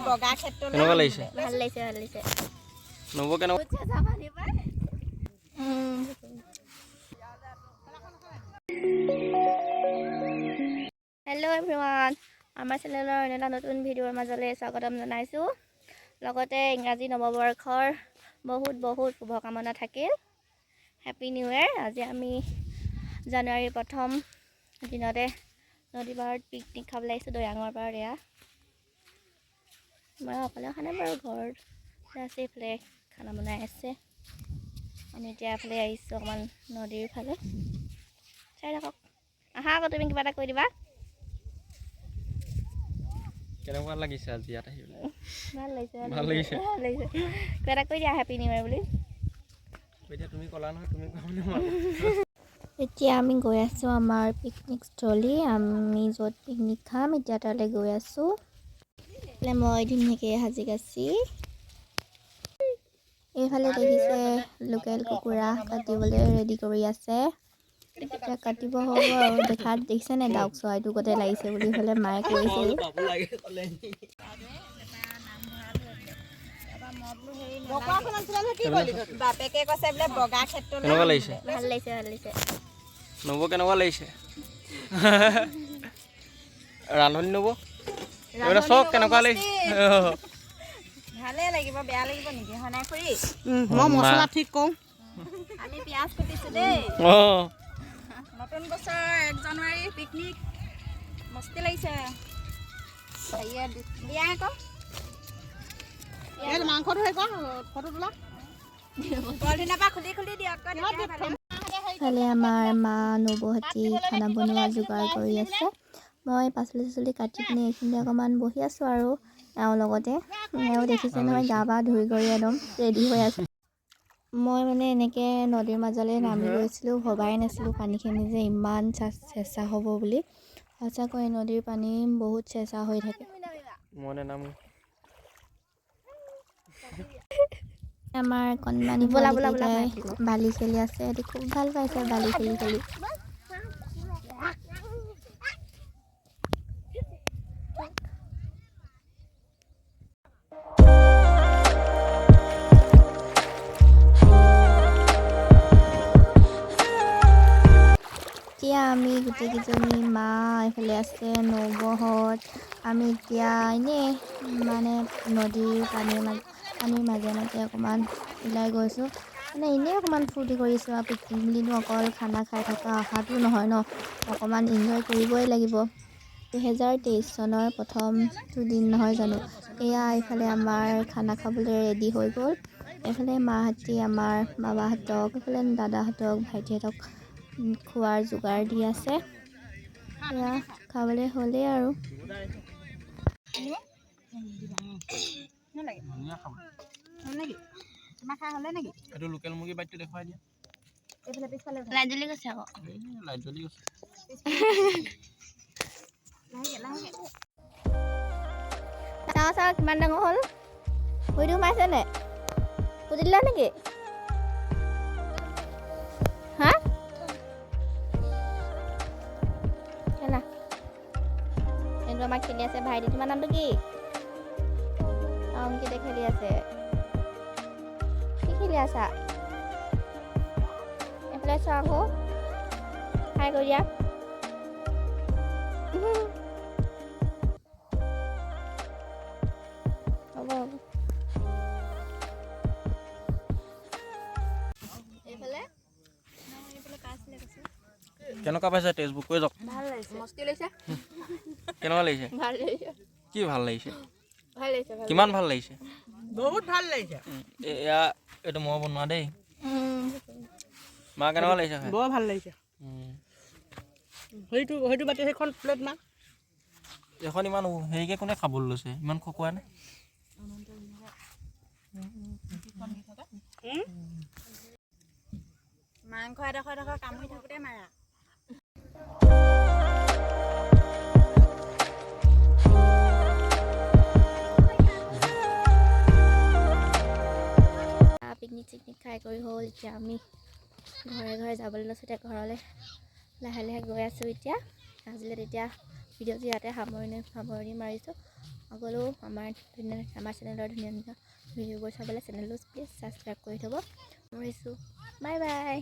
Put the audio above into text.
বগা ক্ষেত্ৰত কেনেকুৱা লাগিছে? ভাল লাগিছে ভাল লাগিছে। নব কেনেকুৱা? হেল্ল' এভৰিৱান, আমাৰ চেনেলৰ এটা নতুন ভিডিঅ'ৰ মাজলৈ স্বাগতম জনাইছোঁ। লগতে ইংৰাজী নৱবৰ্ষৰ বহুত শুভকামনা থাকিল। Happy new year. আজি আমি জানুৱাৰীৰ প্ৰথম দিনতে নদী পাৰত পিকনিক খাবলৈ আহিছোঁ। দৈয়াঙৰ পাৰত এয়া মই অকলে অহা নাই বাৰু, ঘৰত আছে এইফালে খানা বনাই আছে। আমি এতিয়া এফালে আহিছোঁ অকণমান নদীৰ ফালে। চাই থাকক। আহা আকৌ তুমি কিবা এটা কৈ দিবা। কেনেকুৱা লাগিছে আজি ইয়াত আহি? ভাল লাগিছে ভাল লাগিছে। কিবা এটা কৈ দিয়া হেপী নিউ ইয়েৰ বুলি। এতিয়া তুমি ক'লা নহয়, তুমি কোৱা। এতিয়া আমি গৈ আছোঁ আমাৰ পিকনিক স্থলী। আমি য'ত পিকনিক খাম এতিয়া তালৈ গৈ আছোঁ। মই ধুনীয়াকৈ সাজি কাচি, এইফালে দেখিছে লোকেল কুকুৰা কাটিবলৈ ৰেডি কৰি আছে। এতিয়া কাটিব হ'ব আৰু। দেখাত দেখিছে নে ডাউক চৰাইটো গোটে লাগিছে বুলি হ'লে মায়ে কৈছে। বাপেকে কৈছে বোলে বগা ক্ষেত্ৰত কেনেকুৱা লাগিছে? ভাল লাগিছে ভাল লাগিছে। নব কেনেকুৱা লাগিছে? ৰান্ধনি নব এইবিলাক চব কেনেকুৱা লাগিছে? ভালে লাগিব, বেয়া লাগিব নেকি? হয় নাই খুৰী? মই মছলা ঠিক কৰোঁ। আমি পিঁয়াজ কুটিছোঁ দেই। নতুন বছৰ 1 জানুৱাৰী পিকনিক মস্তি লাগিছে। দিয়া আকৌ মাংসটো হেৰি কৰ, ফটো তোলা। কলদিনৰ পৰা খুলি দিয়ক। ফালে আমাৰ মা নবৌহঁতি খানা বনোৱা যোগাৰ কৰি আছে। মই পাচলি কাটি পিনি এইখিনি অকণমান বহি আছোঁ আৰু এওঁৰ লগতে। এওঁ দেখিছে নহয়, গা পা ধুই কৰি একদম ৰেডি হৈ আছে। মই মানে এনেকৈ নদীৰ মাজলৈ নামি গৈছিলোঁ, ভবাই নাছিলোঁ পানীখিনি যে ইমান চেঁচা হ'ব বুলি। সঁচাকৈ নদীৰ পানী বহুত চেঁচা হৈ থাকে। আমাৰ কণমানি পোৱালিকেইটাই বালি খেলি আছে। সিহঁতি খুব ভাল পাইছে বালি খেলি। এতিয়া আমি গোটেইকেইজনী, মা এইফালে আছে, নবৌহঁত, আমি এতিয়া এনেই মানে নদীৰ পানীৰ মাজে অকণমান ওলাই গৈছোঁ। মানে এনেই অকণমান ফূৰ্তি কৰিছোঁ আৰু। পিকনিক বুলিনো অকল খানা খাই থকা অহাটো নহয় ন, অকণমান এনজয় কৰিবই লাগিব। 2023 চনৰ প্ৰথমটো দিন নহয় জানো। এয়া এইফালে আমাৰ খানা খাবলৈ ৰেডি হৈ গ'ল। এইফালে মাহঁতি আমাৰ বাবাহঁতক, এইফালে দাদাহঁতক, ভাইটিহঁতক খোৱাৰ যোগাৰ দি আছে। এয়া খাবলৈ হ'লেই আৰু। এইটো লোকেল মুৰ্গী বাইটটো দেখুৱাই দিয়া। লাইট জ্বলি গৈছে আকৌ। লাইট জ্বলি গৈছে। চাওঁ কিমান ডাঙৰ হ'ল। ভৰিটো সোমাইছে নে? পুজি দিলা নেকি? হা? খেলা। এইটো আমাক খেলি আছে। ভাইটি তোমাৰ নামটো কি? অংকিতে খেলি আছে। কি খেলি আছা? এইফালে চোৱা আকৌ। হাই কৰি দিয়া। হ'ব। কেনেকুৱা পাইছে টেক্সটবুক কৈ যাওক? ভাল লাগিছে। মস্তি লাগিছে। কেনেকুৱা লাগিছে? ভাল লাগিছে। কি ভাল লাগিছে? ভাল লাগিছে। কিমান ভাল লাগিছে? বহুত ভাল লাগিছে। এয়া এইটো মই বনোৱা দেই। মা কেনেকুৱা লাগিছে? বৰ ভাল লাগিছে। সেইটো বাতি সেইখন প্লেট মা। এখন ইমান হেৰিকৈ কোনে খাবলৈ লৈছে? ইমান খকুৱাই নে? মাংস এডোখৰ কামুৰি থাকোঁতে মাৰা। পিকনিক খাই কৰি হ'ল। এতিয়া আমি ঘৰে যাবলৈ লৈছোঁ। এতিয়া ঘৰলৈ লাহে গৈ আছোঁ। এতিয়া আজিলৈ তেতিয়া ভিডিঅ'টো ইয়াতে সামৰণি মাৰিছোঁ। আগলৈও আমাৰ চেনেলৰ ধুনীয়া ধুনীয়া ভিডিঅ'বোৰ চাবলৈ চেনেলটো প্লিজ ছাবস্ক্ৰাইব কৰি থ'ব। মৰিছোঁ, বাই বাই।